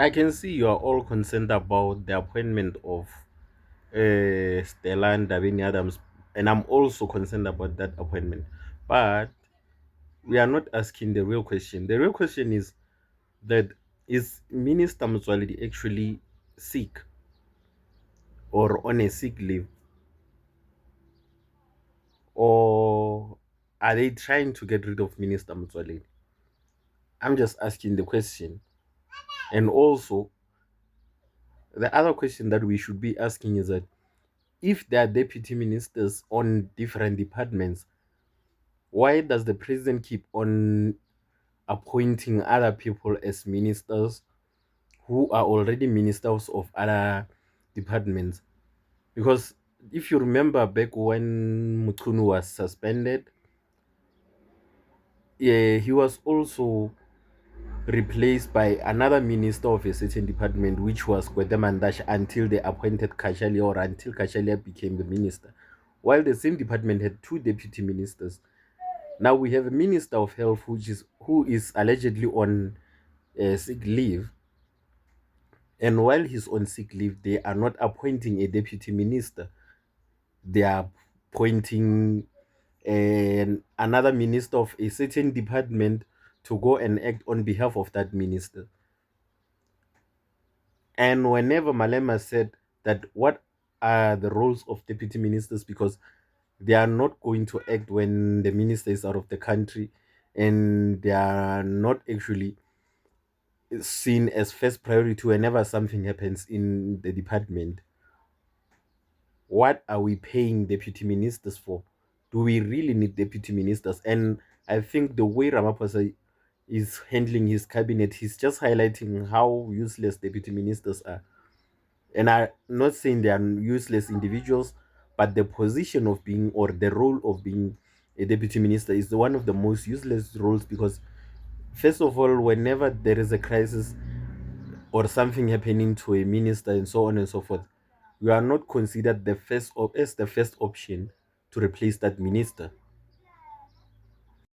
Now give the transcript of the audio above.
I can see you are all concerned about the appointment of Stella and Davini Adams, and I'm also concerned about that appointment. But we are not asking the real question. The real question is that is Minister Mutsualedi actually sick or on a sick leave, or are they trying to get rid of Minister Mutsualedi? I'm just asking the question. And also, the other question that we should be asking is that if there are deputy ministers on different departments, why does the president keep on appointing other people as ministers who are already ministers of other departments? Because if you remember back when Mutunu was suspended, yeah, he was also replaced by another minister of a certain department, which was Kwetemandash, until they appointed Kashalia, or until Kashalia became the minister. While the same department had two deputy ministers. Now we have a minister of health who is allegedly on sick leave, and while he's on sick leave, they are not appointing a deputy minister. They are appointing another minister of a certain department to go and act on behalf of that minister. And whenever Malema said that what are the roles of deputy ministers, because they are not going to act when the minister is out of the country, and they are not actually seen as first priority whenever something happens in the department. What are we paying deputy ministers for? Do we really need deputy ministers? And I think the way Ramaphosa is handling his cabinet, he's just highlighting how useless deputy ministers are. And I'm not saying they are useless individuals, but the position of being, or the role of being a deputy minister, is one of the most useless roles, because first of all, whenever there is a crisis or something happening to a minister and so on and so forth, you are not considered as the first option to replace that minister.